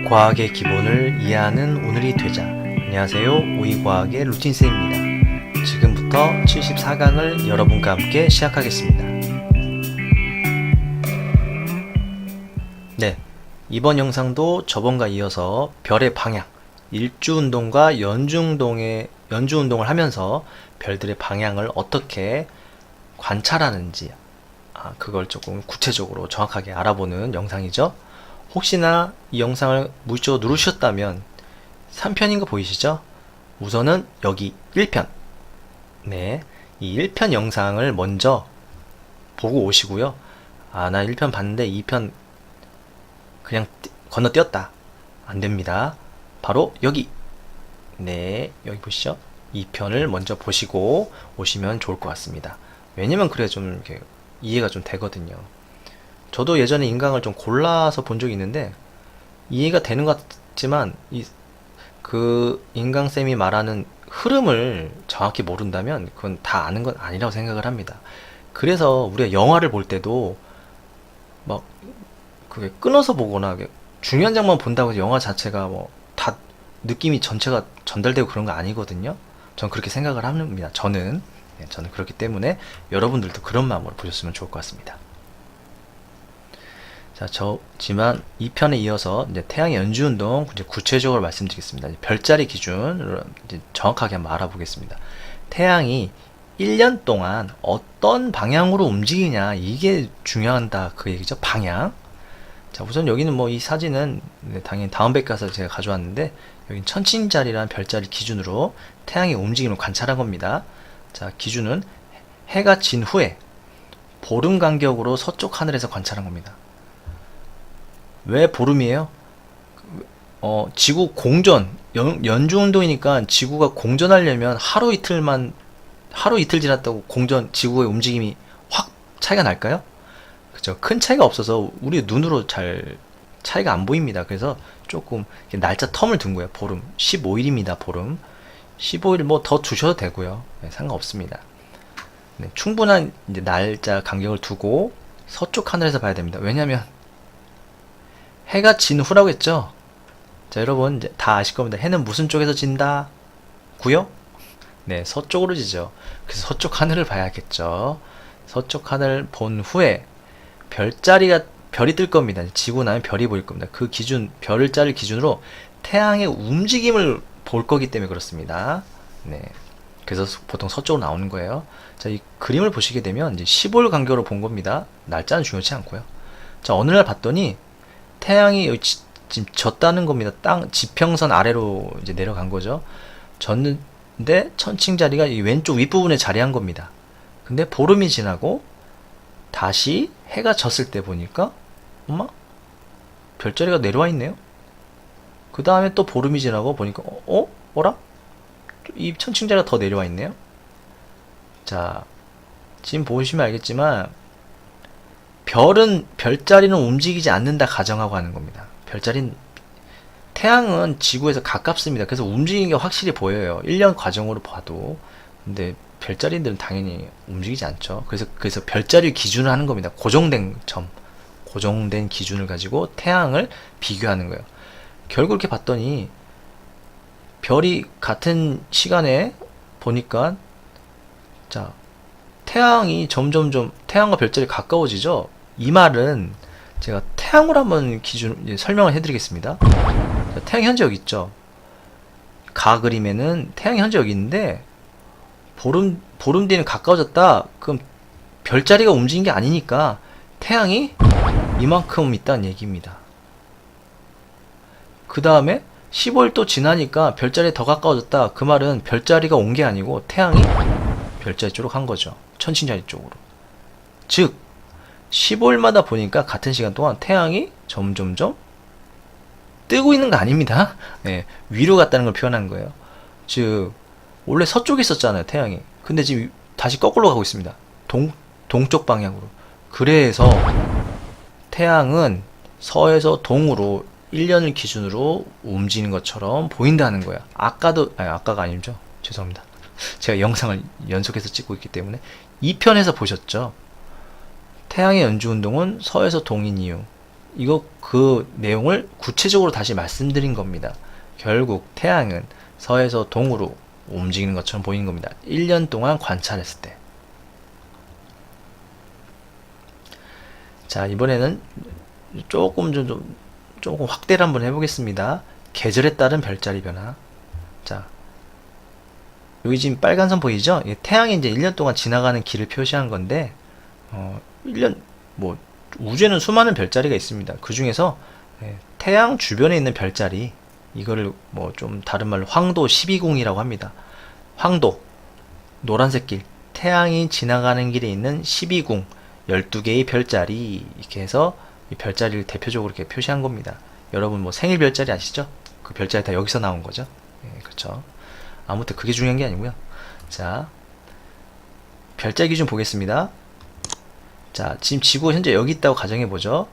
과학의 기본을 이해하는 오늘이 되자. 안녕하세요, 오이과학의 루틴쌤입니다. 지금부터 74강을 여러분과 함께 시작하겠습니다. 네, 이번 영상도 저번과 이어서 별의 방향, 일주운동과 연주운동을 하면서 별들의 방향을 어떻게 관찰하는지 그걸 조금 구체적으로 정확하게 알아보는 영상이죠. 혹시나 이 영상을 무의식적으로 누르셨다면 3편인 거 보이시죠? 우선은 여기 1편, 네, 이 1편 영상을 먼저 보고 오시고요. 나 1편 봤는데 2편 그냥 건너뛰었다, 안됩니다. 바로 여기, 네, 여기 보시죠? 2편을 먼저 보시고 오시면 좋을 것 같습니다. 왜냐면 그래 좀 이렇게 이해가 좀 되거든요. 저도 예전에 인강을 좀 골라서 본 적이 있는데 이해가 되는 것 같지만 그 인강쌤이 말하는 흐름을 정확히 모른다면 그건 다 아는 건 아니라고 생각을 합니다. 그래서 우리가 영화를 볼 때도 막 그게 끊어서 보거나 중요한 장면 본다고 해서 영화 자체가 뭐 다 느낌이 전체가 전달되고 그런 거 아니거든요. 전 그렇게 생각을 합니다. 저는 그렇기 때문에 여러분들도 그런 마음으로 보셨으면 좋을 것 같습니다. 자, 지만 2편에 이어서 이제 태양의 연주운동 이제 구체적으로 말씀드리겠습니다. 별자리 기준으로 이제 정확하게 한번 알아보겠습니다. 태양이 1년 동안 어떤 방향으로 움직이냐, 이게 중요하다, 그 얘기죠. 방향. 자, 우선 여기는 뭐 이 사진은 당연히 다음 백과에서 제가 가져왔는데, 여기는 천칭자리라는 별자리 기준으로 태양의 움직임을 관찰한 겁니다. 자, 기준은 해가 진 후에 보름 간격으로 서쪽 하늘에서 관찰한 겁니다. 왜 보름이에요? 지구 공전, 연주운동이니까 지구가 공전하려면 하루 이틀 지났다고 지구의 움직임이 확 차이가 날까요? 그죠? 큰 차이가 없어서 우리 눈으로 잘 차이가 안 보입니다. 그래서 조금 날짜 텀을 둔 거예요. 보름 15일입니다. 보름 15일 뭐 더 두셔도 되고요. 네, 상관없습니다. 네, 충분한 이제 날짜 간격을 두고 서쪽 하늘에서 봐야 됩니다. 왜냐면 해가 진 후라고 했죠. 자, 여러분 이제 다 아실 겁니다. 해는 무슨 쪽에서 진다? 구요? 네, 서쪽으로 지죠. 그래서 서쪽 하늘을 봐야겠죠. 서쪽 하늘 본 후에 별이 뜰 겁니다. 지고 나면 별이 보일 겁니다. 그 기준, 별자리 기준으로 태양의 움직임을 볼 거기 때문에 그렇습니다. 네, 그래서 보통 서쪽으로 나오는 거예요. 자, 이 그림을 보시게 되면 이제 15일 간격으로 본 겁니다. 날짜는 중요치 않고요. 자, 어느 날 봤더니 태양이 여기 지금 졌다는 겁니다. 지평선 아래로 이제 내려간 거죠. 졌는데 천칭자리가 이 왼쪽 윗부분에 자리한 겁니다. 근데 보름이 지나고 다시 해가 졌을 때 보니까 엄마 별자리가 내려와 있네요. 그 다음에 또 보름이 지나고 보니까 어라? 이 천칭자리가 더 내려와 있네요. 자, 지금 보시면 알겠지만 별자리는 움직이지 않는다 가정하고 하는 겁니다. 태양은 지구에서 가깝습니다. 그래서 움직이는 게 확실히 보여요. 1년 과정으로 봐도. 근데 별자리들은 당연히 움직이지 않죠. 그래서 별자리 기준을 하는 겁니다. 고정된 기준을 가지고 태양을 비교하는 거예요. 결국 이렇게 봤더니 별이 같은 시간에 보니까, 자, 태양과 별자리 가까워지죠. 이 말은 제가 태양으로 한번 설명을 해드리겠습니다. 자, 태양 현재 여기 있죠. 가 그림에는 태양이 현재 여기 있는데 보름 뒤에는 가까워졌다. 그럼 별자리가 움직인 게 아니니까 태양이 이만큼 있다는 얘기입니다. 그 다음에 15일 또 지나니까 별자리 더 가까워졌다. 그 말은 별자리가 온 게 아니고 태양이 별자리 쪽으로 간 거죠. 천칭자리 쪽으로. 즉 15일마다 보니까 같은 시간 동안 태양이 점점점 뜨고 있는 거 아닙니다. 네, 위로 갔다는 걸 표현한 거예요. 즉 원래 서쪽에 있었잖아요, 태양이. 근데 지금 다시 거꾸로 가고 있습니다. 동쪽 방향으로. 그래서 태양은 서에서 동으로 1년을 기준으로 움직이는 것처럼 보인다는 거예요. 아까가 아니죠. 죄송합니다. 제가 영상을 연속해서 찍고 있기 때문에 2편에서 보셨죠. 태양의 연주운동은 서에서 동인 이유. 이거 그 내용을 구체적으로 다시 말씀드린 겁니다. 결국 태양은 서에서 동으로 움직이는 것처럼 보이는 겁니다. 1년 동안 관찰했을 때. 자, 이번에는 조금 확대를 한번 해보겠습니다. 계절에 따른 별자리 변화. 자, 여기 지금 빨간 선 보이죠? 태양이 이제 1년 동안 지나가는 길을 표시한 건데, 1년, 뭐, 우주에는 수많은 별자리가 있습니다. 그 중에서 태양 주변에 있는 별자리, 이거를 뭐 좀 다른 말로 황도 12궁이라고 합니다. 황도, 노란색 길, 태양이 지나가는 길에 있는 12궁, 12개의 별자리, 이렇게 해서 이 별자리를 대표적으로 이렇게 표시한 겁니다. 여러분 뭐 생일 별자리 아시죠? 그 별자리 다 여기서 나온 거죠. 그렇죠. 아무튼 그게 중요한 게 아니고요. 자, 별자리 기준 보겠습니다. 자, 지금 지구 현재 여기 있다고 가정해 보죠.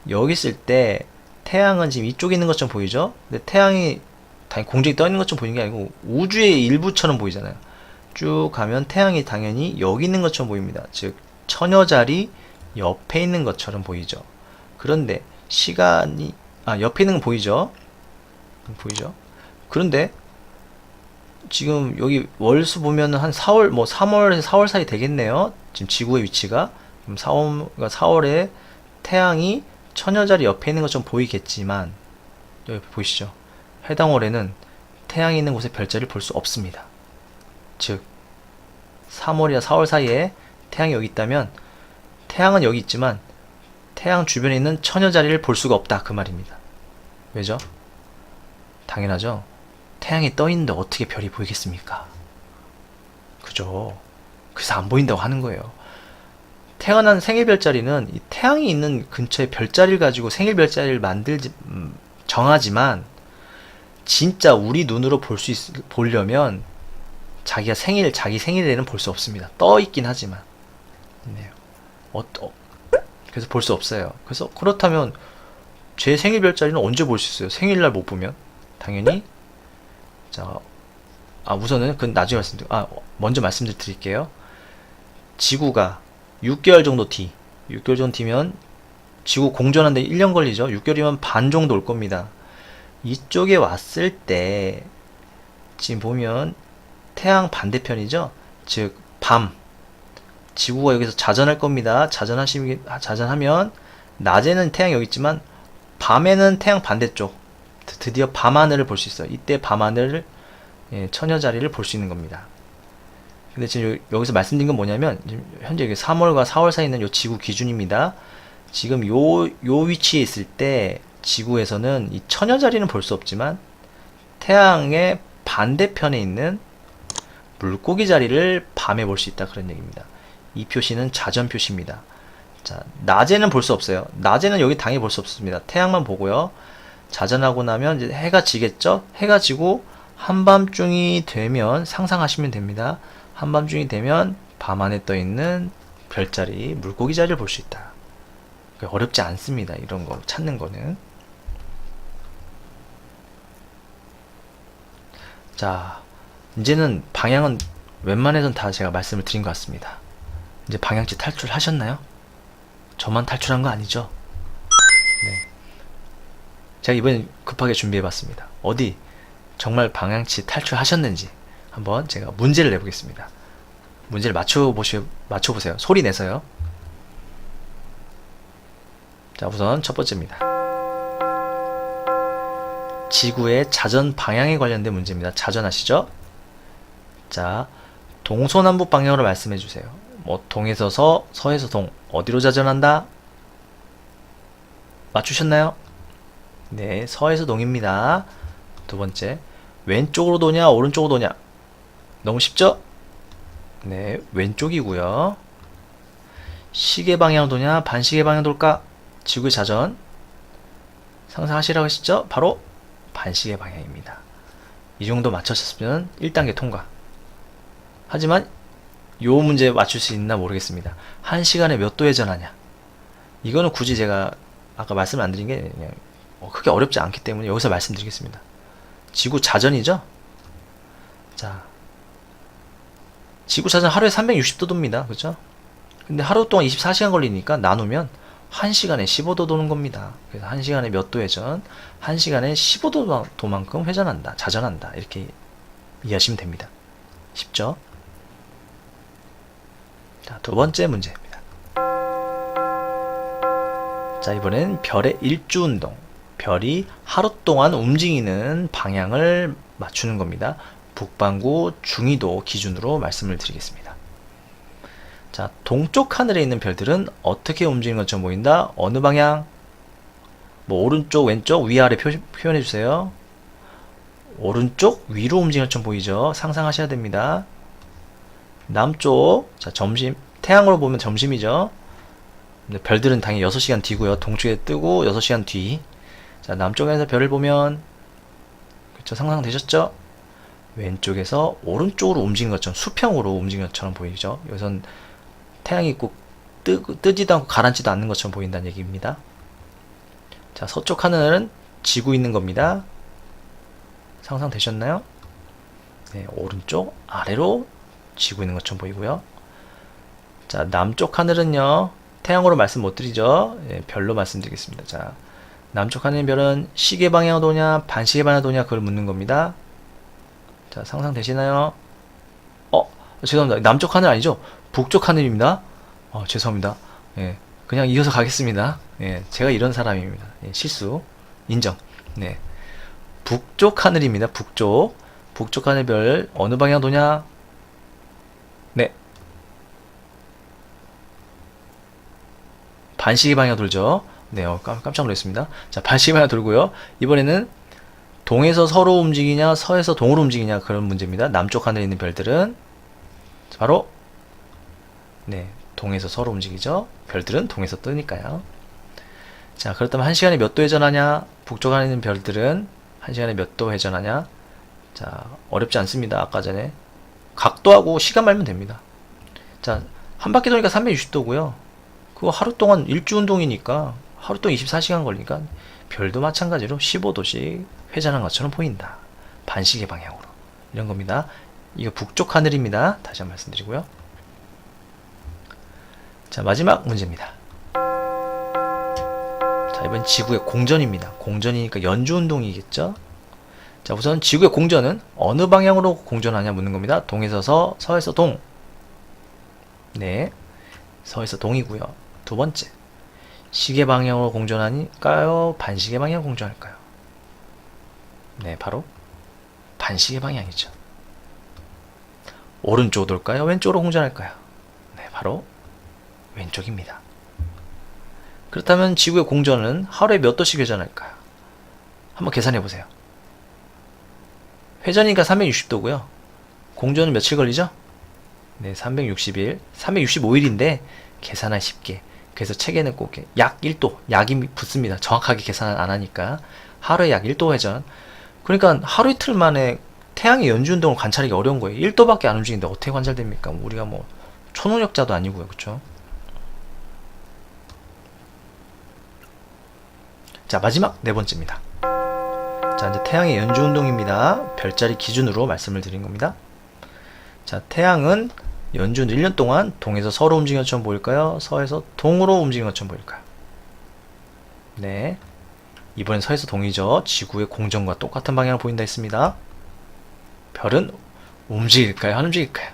여기 있을 때 태양은 지금 이쪽에 있는 것처럼 보이죠? 근데 태양이 당연히 공중에 떠 있는 것처럼 보이는 게 아니고 우주의 일부처럼 보이잖아요. 쭉 가면 태양이 당연히 여기 있는 것처럼 보입니다. 즉 처녀자리 옆에 있는 것처럼 보이죠. 그런데 시간이 옆에 있는 건 보이죠? 보이죠? 그런데 지금 여기 월수 보면은 한 4월 뭐 3월에서 4월 사이 되겠네요. 지금 지구의 위치가 4월에 태양이 처녀자리 옆에 있는 것처럼 보이겠지만 여기 보이시죠? 해당 월에는 태양이 있는 곳에 별자리를 볼 수 없습니다. 즉 3월이나 4월 사이에 태양이 여기 있다면 태양은 여기 있지만 태양 주변에 있는 처녀자리를 볼 수가 없다 그 말입니다. 왜죠? 당연하죠. 태양이 떠 있는데 어떻게 별이 보이겠습니까? 그죠? 그래서 안 보인다고 하는 거예요. 태어난 생일 별자리는 이 태양이 있는 근처에 별자리를 가지고 생일 별자리를 정하지만 진짜 우리 눈으로 보려면 자기 생일에는 볼 수 없습니다. 떠 있긴 하지만. 네. 그래서 볼 수 없어요. 그래서 그렇다면 제 생일 별자리는 언제 볼 수 있어요? 생일날 못 보면 당연히. 자, 우선은 그건 나중에 먼저 말씀드릴게요. 지구가 6개월 정도 뒤면 지구 공전하는데 1년 걸리죠. 6개월이면 반 정도 올 겁니다. 이쪽에 왔을 때 지금 보면 태양 반대편이죠. 즉 밤. 지구가 여기서 자전할 겁니다. 자전하면 낮에는 태양이 여기 있지만 밤에는 태양 반대쪽. 드디어 밤하늘을 볼 수 있어요. 이때 밤하늘을 처녀자리를 볼 수 있는 겁니다. 근데 지금 여기서 말씀드린 건 뭐냐면 지금 현재 3월과 4월 사이에 있는 요 지구 기준입니다. 지금 요 위치에 있을 때 지구에서는 이 처녀자리는 볼 수 없지만 태양의 반대편에 있는 물고기 자리를 밤에 볼 수 있다 그런 얘기입니다. 이 표시는 자전 표시입니다. 자, 낮에는 볼 수 없어요. 낮에는 여기 당연히 볼 수 없습니다. 태양만 보고요. 자전하고 나면 이제 해가 지겠죠? 해가 지고 한밤중이 되면 상상하시면 됩니다. 한밤중이 되면 밤하늘에 떠 있는 별자리, 물고기 자리를 볼 수 있다. 어렵지 않습니다. 이런 거 찾는 거는. 자, 이제는 방향은 웬만해선 다 제가 말씀을 드린 것 같습니다. 이제 방향치 탈출하셨나요? 저만 탈출한 거 아니죠? 네. 제가 이번엔 급하게 준비해봤습니다. 어디 정말 방향치 탈출하셨는지 한번 제가 문제를 내보겠습니다. 문제를 맞춰보세요. 소리 내서요. 자, 우선 첫 번째입니다. 지구의 자전 방향에 관련된 문제입니다. 자전 아시죠? 자, 동서남북 방향으로 말씀해 주세요. 뭐 동에서 서, 서에서 동, 어디로 자전한다? 맞추셨나요? 네, 서에서 동입니다. 두 번째, 왼쪽으로 도냐, 오른쪽으로 도냐? 너무 쉽죠? 네, 왼쪽이고요. 시계 방향 도냐, 반시계 방향 돌까? 지구의 자전 상상하시라고 했죠? 바로 반시계 방향입니다. 이 정도 맞춰셨으면 1단계 통과. 하지만 요 문제 맞출 수 있나 모르겠습니다. 1시간에 몇 도에 전하냐? 이거는 굳이 제가 아까 말씀을 안 드린 게 그냥 크게 어렵지 않기 때문에 여기서 말씀드리겠습니다. 지구 자전이죠? 자, 지구 자전 하루에 360도 돕니다. 그죠? 근데 하루 동안 24시간 걸리니까 나누면 1시간에 15도 도는 겁니다. 그래서 1시간에 몇 도 회전? 1시간에 15도만큼 회전한다, 자전한다. 이렇게 이해하시면 됩니다. 쉽죠? 자, 두 번째 문제입니다. 자, 이번엔 별의 일주운동. 별이 하루 동안 움직이는 방향을 맞추는 겁니다. 북반구 중위도 기준으로 말씀을 드리겠습니다. 자, 동쪽 하늘에 있는 별들은 어떻게 움직이는 것처럼 보인다? 어느 방향? 뭐 오른쪽, 왼쪽, 위아래 표현해 주세요. 오른쪽, 위로 움직이는 것처럼 보이죠? 상상하셔야 됩니다. 남쪽, 자, 점심, 태양으로 보면 점심이죠. 근데 별들은 당연히 6시간 뒤고요. 동쪽에 뜨고 6시간 뒤. 자, 남쪽에서 별을 보면, 그쵸, 상상되셨죠? 왼쪽에서 오른쪽으로 움직이는 것처럼, 수평으로 움직이는 것처럼 보이죠? 여기선 태양이 꼭 뜨지도 않고 가라앉지도 않는 것처럼 보인다는 얘기입니다. 자, 서쪽 하늘은 지구 있는 겁니다. 상상되셨나요? 네, 오른쪽 아래로 지구 있는 것처럼 보이고요. 자, 남쪽 하늘은요, 태양으로 말씀 못 드리죠. 예, 별로 말씀드리겠습니다. 자, 남쪽 하늘 별은 시계 방향으로 도냐, 반시계 방향으로 도냐, 그걸 묻는 겁니다. 자, 상상되시나요? 죄송합니다. 남쪽 하늘 아니죠? 북쪽 하늘입니다. 죄송합니다. 예, 그냥 이어서 가겠습니다. 예, 제가 이런 사람입니다. 예, 실수. 인정. 네. 북쪽 하늘입니다. 북쪽. 북쪽 하늘별 어느 방향 도냐? 네. 반시계 방향 돌죠. 네, 깜짝 놀랐습니다. 자, 반시계 방향 돌고요. 이번에는 동에서 서로 움직이냐, 서에서 동으로 움직이냐, 그런 문제입니다. 남쪽 하늘에 있는 별들은 바로, 네, 동에서 서로 움직이죠. 별들은 동에서 뜨니까요. 자, 그렇다면 1시간에 몇 도 회전하냐? 북쪽 하늘에 있는 별들은 1시간에 몇 도 회전하냐? 자, 어렵지 않습니다. 아까 전에 각도하고 시간 말면 됩니다. 자, 한 바퀴 도니까 360도고요. 그거 하루 동안 일주운동이니까 하루 동안 24시간 걸리니까 별도 마찬가지로 15도씩 회전한 것처럼 보인다. 반시계 방향으로. 이런 겁니다. 이거 북쪽 하늘입니다. 다시 한번 말씀드리고요. 자, 마지막 문제입니다. 자, 이번 지구의 공전입니다. 공전이니까 연주운동이겠죠? 자, 우선 지구의 공전은 어느 방향으로 공전하냐 묻는 겁니다. 동에서 서, 서에서 동. 네, 서에서 동이고요. 두 번째, 시계 방향으로 공전하니까요? 반시계 방향으로 공전할까요? 네, 바로 반시계 방향이죠. 오른쪽으로 돌까요? 왼쪽으로 공전할까요? 네, 바로 왼쪽입니다. 그렇다면 지구의 공전은 하루에 몇 도씩 회전할까요? 한번 계산해 보세요. 회전이니까 360도고요. 공전은 며칠 걸리죠? 네, 360일, 365일인데 계산하기 쉽게. 그래서 책에는 꼭 약 1도, 약이 붙습니다. 정확하게 계산 안 하니까. 하루에 약 1도 회전. 그러니까 하루 이틀 만에 태양의 연주운동을 관찰하기 어려운 거예요. 1도밖에 안 움직이는데 어떻게 관찰됩니까? 우리가 뭐 초능력자도 아니고요. 그쵸? 자, 마지막 네 번째입니다. 자, 이제 태양의 연주운동입니다. 별자리 기준으로 말씀을 드린 겁니다. 자, 태양은 연준 1년 동안 동에서 서로 움직이는 것처럼 보일까요? 서에서 동으로 움직이는 것처럼 보일까요? 네, 이번엔 서에서 동이죠. 지구의 공전과 똑같은 방향을 보인다 했습니다. 별은 움직일까요? 안 움직일까요?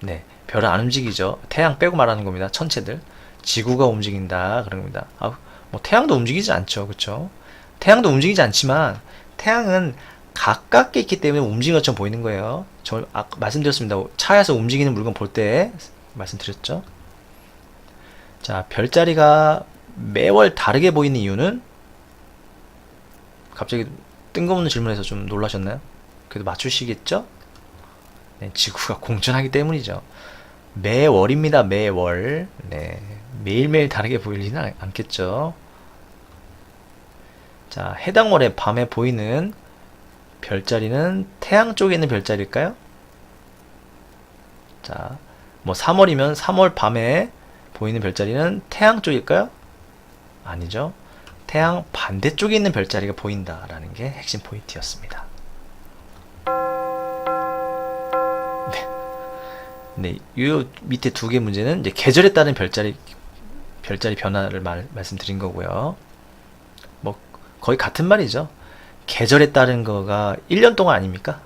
네, 별은 안 움직이죠. 태양 빼고 말하는 겁니다. 천체들. 지구가 움직인다 그런 겁니다. 뭐 태양도 움직이지 않죠. 그쵸? 태양도 움직이지 않지만 태양은 가깝게 있기 때문에 움직이는 것처럼 보이는 거예요. 저 아까 말씀드렸습니다. 차에서 움직이는 물건 볼 때 말씀드렸죠. 자, 별자리가 매월 다르게 보이는 이유는, 갑자기 뜬금없는 질문에서 좀 놀라셨나요? 그래도 맞추시겠죠? 네, 지구가 공전하기 때문이죠. 매월입니다. 매월. 네, 매일매일 다르게 보이지는 않겠죠. 자, 해당 월의 밤에 보이는 별자리는 태양 쪽에 있는 별자리일까요? 자, 뭐 3월이면 3월 밤에 보이는 별자리는 태양 쪽일까요? 아니죠. 태양 반대쪽에 있는 별자리가 보인다라는 게 핵심 포인트였습니다. 네, 이 밑에 두 개 문제는 이제 계절에 따른 별자리 별자리 변화를 말씀드린 거고요. 뭐 거의 같은 말이죠. 계절에 따른 거가 1년 동안 아닙니까?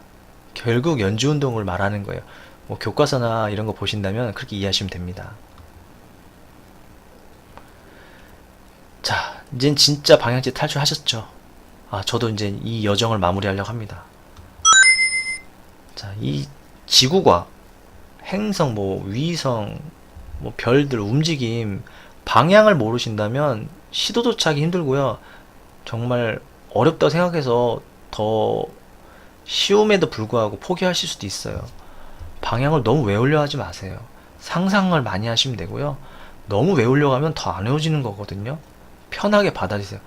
결국 연주운동을 말하는 거예요. 뭐 교과서나 이런 거 보신다면 그렇게 이해하시면 됩니다. 자, 이젠 진짜 방향제 탈출하셨죠? 저도 이제 이 여정을 마무리하려고 합니다. 자, 이 지구과 행성, 뭐 위성, 뭐 별들 움직임, 방향을 모르신다면 시도조차 하기 힘들고요. 정말 어렵다고 생각해서 더 쉬움에도 불구하고 포기하실 수도 있어요. 방향을 너무 외우려 하지 마세요. 상상을 많이 하시면 되고요. 너무 외우려고 하면 더 안 외워지는 거거든요. 편하게 받아들이세요.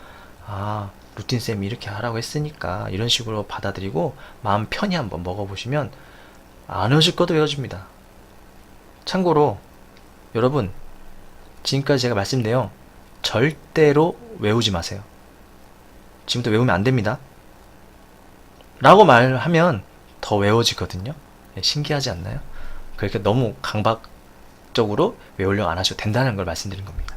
루틴쌤이 이렇게 하라고 했으니까 이런 식으로 받아들이고 마음 편히 한번 먹어보시면 안 외워질 것도 외워집니다. 참고로 여러분, 지금까지 제가 말씀드린 내용 절대로 외우지 마세요. 지금부터 외우면 안 됩니다. 라고 말하면 더 외워지거든요. 신기하지 않나요? 그렇게 너무 강박적으로 외우려고 안 하셔도 된다는 걸 말씀드린 겁니다.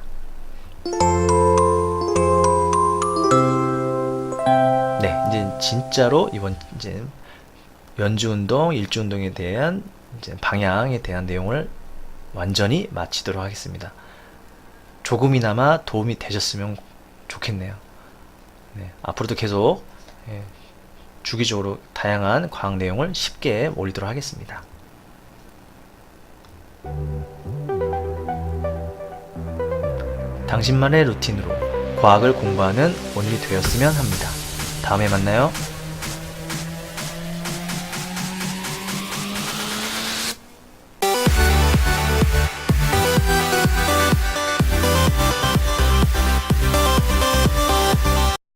네, 이제 진짜로 이번 이제 연주운동, 일주운동에 대한 이제 방향에 대한 내용을 완전히 마치도록 하겠습니다. 조금이나마 도움이 되셨으면 좋겠네요. 네, 앞으로도 계속 주기적으로 다양한 과학 내용을 쉽게 올리도록 하겠습니다. 당신만의 루틴으로 과학을 공부하는 오늘이 되었으면 합니다. 다음에 만나요.